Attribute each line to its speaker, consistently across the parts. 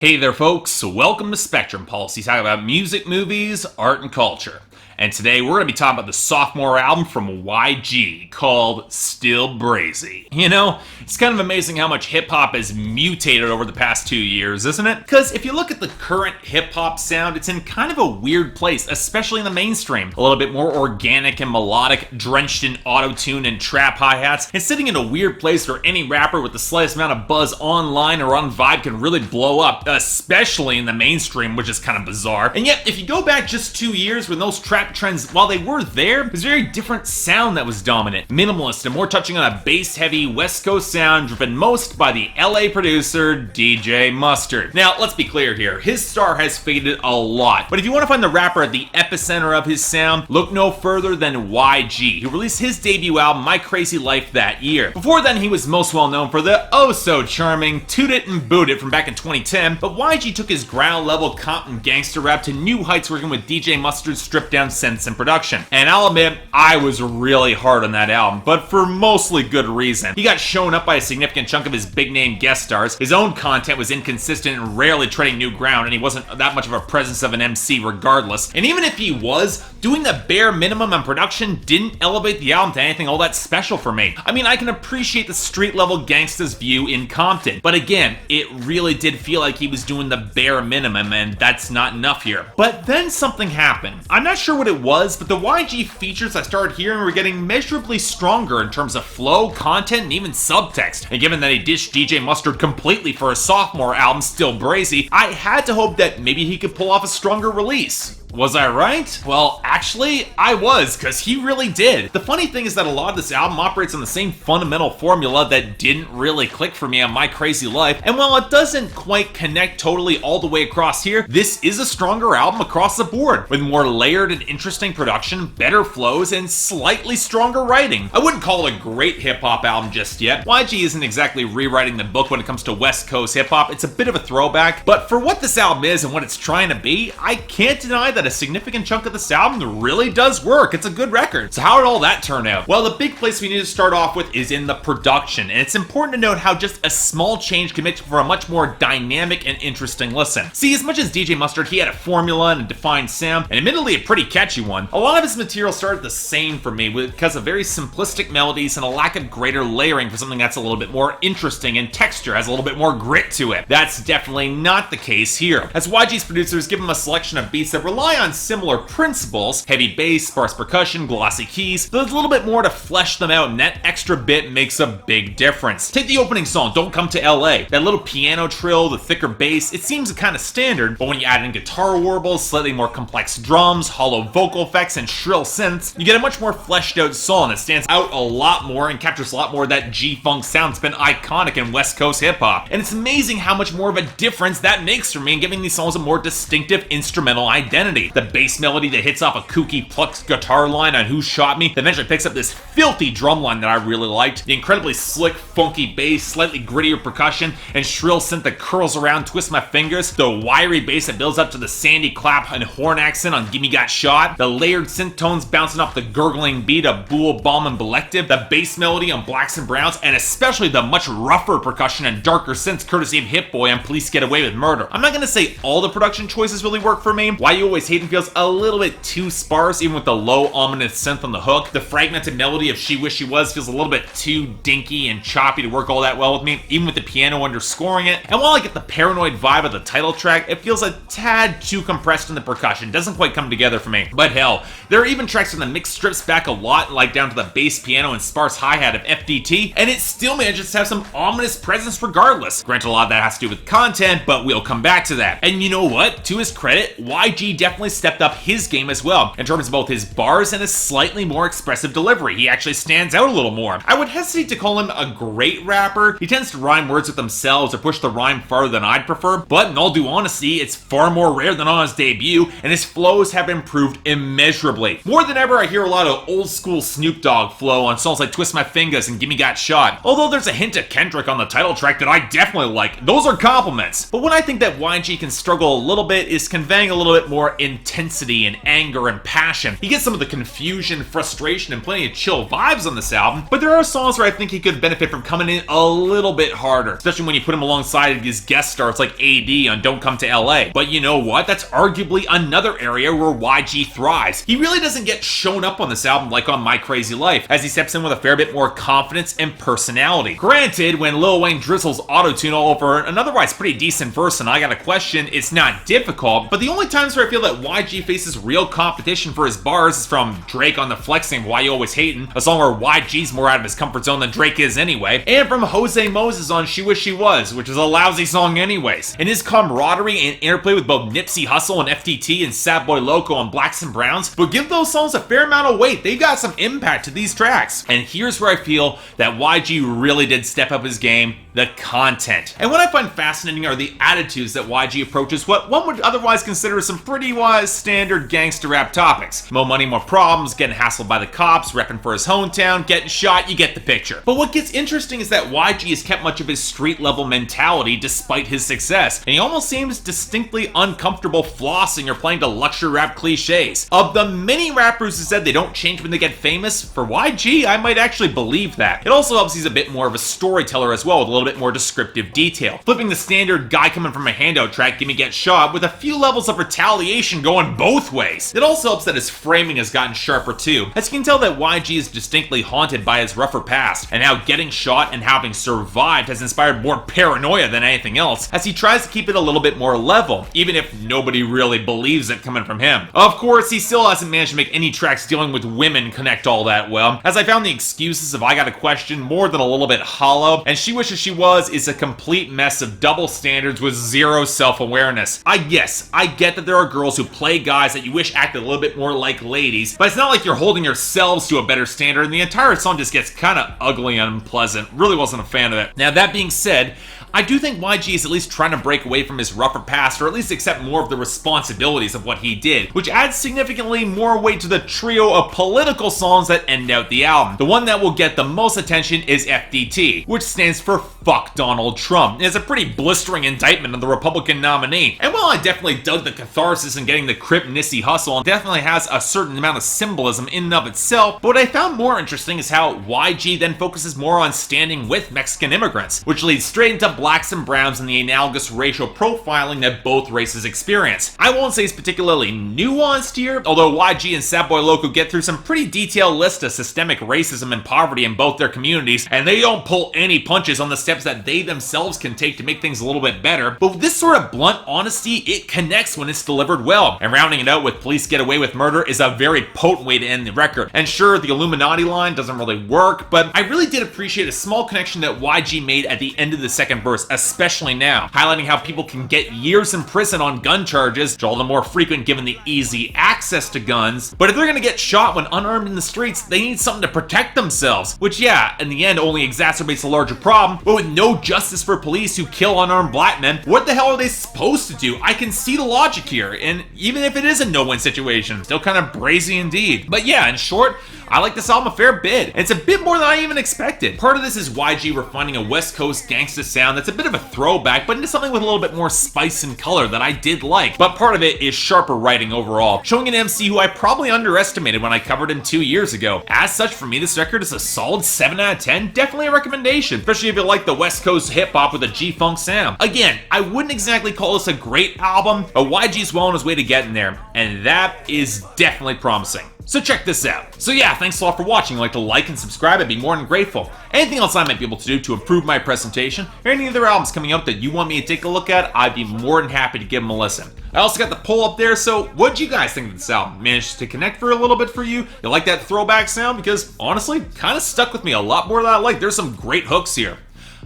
Speaker 1: Hey there folks, welcome to Spectrum Policy, talking about music, movies, art, and culture. And today we're going to be talking about the sophomore album from YG called Still Brazy. You know, it's kind of amazing how much hip-hop has mutated over the past 2 years, isn't it? Because if you look at the current hip-hop sound, it's in kind of a weird place, especially in the mainstream. A little bit more organic and melodic, drenched in auto-tune and trap hi-hats, and sitting in a weird place where any rapper with the slightest amount of buzz online or on Vibe can really blow up, especially in the mainstream, which is kind of bizarre. And yet, if you go back just 2 years when those trap trends, while they were there, it was a very different sound that was dominant. Minimalist and more touching on a bass-heavy West Coast sound driven most by the LA producer DJ Mustard. Now, let's be clear here. His star has faded a lot, but if you want to find the rapper at the epicenter of his sound, look no further than YG, who released his debut album, My Crazy Life, that year. Before then, he was most well known for the oh-so-charming Toot It and Boot It from back in 2010, but YG took his ground-level Compton gangster rap to new heights working with DJ Mustard's stripped-down sense and production. And I'll admit, I was really hard on that album, but for mostly good reason. He got shown up by a significant chunk of his big-name guest stars, his own content was inconsistent and rarely treading new ground, and he wasn't that much of a presence of an MC regardless. And even if he was, doing the bare minimum on production didn't elevate the album to anything all that special for me. I mean, I can appreciate the street-level gangsta's view in Compton, but again, it really did feel like he was doing the bare minimum, and that's not enough here. But then something happened. I'm not sure what it was, but the YG features I started hearing were getting measurably stronger in terms of flow, content, and even subtext. And given that he dished DJ Mustard completely for a sophomore album, Still Brazy, I had to hope that maybe he could pull off a stronger release. Was I right? Well, actually, I was, because he really did. The funny thing is that a lot of this album operates on the same fundamental formula that didn't really click for me on My Crazy Life, and while it doesn't quite connect totally all the way across here, this is a stronger album across the board, with more layered and interesting production, better flows, and slightly stronger writing. I wouldn't call it a great hip-hop album just yet. YG isn't exactly rewriting the book when it comes to West Coast hip-hop, it's a bit of a throwback, but for what this album is and what it's trying to be, I can't deny that a significant chunk of this album really does work. It's a good record. So how did all that turn out? Well, the big place we need to start off with is in the production, and it's important to note how just a small change can make for a much more dynamic and interesting listen. See, as much as DJ Mustard, he had a formula and a defined sound, and admittedly a pretty catchy one, a lot of his material started the same for me because of very simplistic melodies and a lack of greater layering for something that's a little bit more interesting and texture, has a little bit more grit to it. That's definitely not the case here, as YG's producers give him a selection of beats that rely on similar principles, heavy bass, sparse percussion, glossy keys, but there's a little bit more to flesh them out, and that extra bit makes a big difference. Take the opening song, Don't Come to LA. That little piano trill, the thicker bass, it seems kind of standard, but when you add in guitar warbles, slightly more complex drums, hollow vocal effects, and shrill synths, you get a much more fleshed out song that stands out a lot more and captures a lot more of that G-funk sound that's been iconic in West Coast hip-hop. And it's amazing how much more of a difference that makes for me in giving these songs a more distinctive instrumental identity. The bass melody that hits off a kooky plucked guitar line on Who Shot Me that eventually picks up this filthy drum line that I really liked, the incredibly slick, funky bass, slightly grittier percussion, and shrill synth that curls around Twist My Fingers, the wiry bass that builds up to the sandy clap and horn accent on Gimmie Got Shot, the layered synth tones bouncing off the gurgling beat of Bool Bomb and Belective, the bass melody on Blacks and Browns, and especially the much rougher percussion and darker synths courtesy of Hit Boy on Police Get Away with Murder. I'm not gonna say all the production choices really work for me. Why You Always Hatin' feels a little bit too sparse, even with the low ominous synth on the hook. The fragmented melody of She Wish She Was feels a little bit too dinky and choppy to work all that well with me, even with the piano underscoring it. And while I get the paranoid vibe of the title track, it feels a tad too compressed in the percussion. Doesn't quite come together for me. But hell, there are even tracks where the mix strips back a lot, like down to the bass piano and sparse hi-hat of FDT, and it still manages to have some ominous presence regardless. Granted, a lot of that has to do with content, but we'll come back to that. And you know what? To his credit, YG definitely stepped up his game as well, in terms of both his bars and his slightly more expressive delivery. He actually stands out a little more. I would hesitate to call him a great rapper. He tends to rhyme words with themselves or push the rhyme farther than I'd prefer, but in all due honesty, it's far more rare than on his debut, and his flows have improved immeasurably. More than ever, I hear a lot of old school Snoop Dogg flow on songs like Twist My Fingers and Gimmie Got Shot, although there's a hint of Kendrick on the title track that I definitely like. Those are compliments. But when I think that YG can struggle a little bit is conveying a little bit more intensity and anger and passion. He gets some of the confusion, frustration, and plenty of chill vibes on this album, but there are songs where I think he could benefit from coming in a little bit harder, especially when you put him alongside his guest stars like AD on Don't Come to LA. But you know what? That's arguably another area where YG thrives. He really doesn't get shown up on this album like on My Crazy Life, as he steps in with a fair bit more confidence and personality. Granted, when Lil Wayne drizzles autotune all over an otherwise pretty decent verse and I Got a Question, it's not difficult, but the only times where I feel that YG faces real competition for his bars is from Drake on the flexing Why You Always Hatin', a song where YG's more out of his comfort zone than Drake is anyway, and from Jose Moses on She Wish She Was, which is a lousy song anyways. And his camaraderie and interplay with both Nipsey Hussle and FTT and Sadboy Loko on Blacks and Browns, but give those songs a fair amount of weight. They've got some impact to these tracks. And here's where I feel that YG really did step up his game: the content. And what I find fascinating are the attitudes that YG approaches what one would otherwise consider some pretty standard gangster rap topics. More money, more problems, getting hassled by the cops, repping for his hometown, getting shot, you get the picture. But what gets interesting is that YG has kept much of his street level mentality despite his success, and he almost seems distinctly uncomfortable flossing or playing to luxury rap cliches. Of the many rappers who said they don't change when they get famous, for YG, I might actually believe that. It also helps he's a bit more of a storyteller as well, with a little bit more descriptive detail, flipping the standard guy coming from a handout track, Gimmie Get Shot, with a few levels of retaliation going both ways. It also helps that his framing has gotten sharper too, as you can tell that YG is distinctly haunted by his rougher past, and how getting shot and having survived has inspired more paranoia than anything else, as he tries to keep it a little bit more level, even if nobody really believes it coming from him. Of course, he still hasn't managed to make any tracks dealing with women connect all that well, as I found the excuses of I Got a Question more than a little bit hollow, and She Wishes She Was is a complete mess of double standards with zero self-awareness. I get that there are girls who play guys that you wish acted a little bit more like ladies, but it's not like you're holding yourselves to a better standard, and the entire song just gets kind of ugly and unpleasant. Really wasn't a fan of it. Now, that being said, I do think YG is at least trying to break away from his rougher past, or at least accept more of the responsibilities of what he did, which adds significantly more weight to the trio of political songs that end out the album. The one that will get the most attention is FDT, which stands for Fuck Donald Trump. It's a pretty blistering indictment of the Republican nominee. And while I definitely dug the catharsis in getting the Crip Nipsey Hussle, and definitely has a certain amount of symbolism in and of itself, but what I found more interesting is how YG then focuses more on standing with Mexican immigrants, which leads straight into Blacks and Browns and the analogous racial profiling that both races experience. I won't say it's particularly nuanced here, although YG and Sadboy Loko get through some pretty detailed lists of systemic racism and poverty in both their communities, and they don't pull any punches on the steps that they themselves can take to make things a little bit better. But with this sort of blunt honesty, it connects when it's delivered well. And rounding it out with Police Get Away with Murder is a very potent way to end the record. And sure, the Illuminati line doesn't really work, but I really did appreciate a small connection that YG made at the end of the second verse, especially now, highlighting how people can get years in prison on gun charges, which are all the more frequent given the easy access to guns. But if they're gonna get shot when unarmed in the streets, they need something to protect themselves, which in the end only exacerbates the larger problem. But with no justice for police who kill unarmed black men, what the hell are they supposed to do? I can see the logic here, and even if it is a no-win situation, still kind of brazy indeed. But in short, I like this album a fair bit. It's a bit more than I even expected. Part of this is YG refining a West Coast gangsta sound that's a bit of a throwback, but into something with a little bit more spice and color that I did like. But part of it is sharper writing overall, showing an MC who I probably underestimated when I covered him 2 years ago. As such, for me, this record is a solid 7 out of 10, definitely a recommendation, especially if you like the West Coast hip-hop with a G-Funk sound. Again, I wouldn't exactly call this a great album, but YG's well on his way to getting there, and that is definitely promising. So check this out. So thanks a lot for watching. If you'd like to like and subscribe, I'd be more than grateful. Anything else I might be able to do to improve my presentation, or any other albums coming up that you want me to take a look at, I'd be more than happy to give them a listen. I also got the poll up there, so what'd you guys think of this album? Managed to connect for a little bit for you? You like that throwback sound? Because honestly, kind of stuck with me a lot more than I like. There's some great hooks here.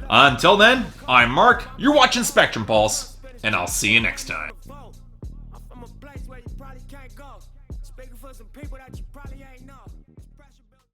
Speaker 1: Until then, I'm Mark, you're watching Spectrum Pulse, and I'll see you next time. Speaking for some people that you probably ain't know.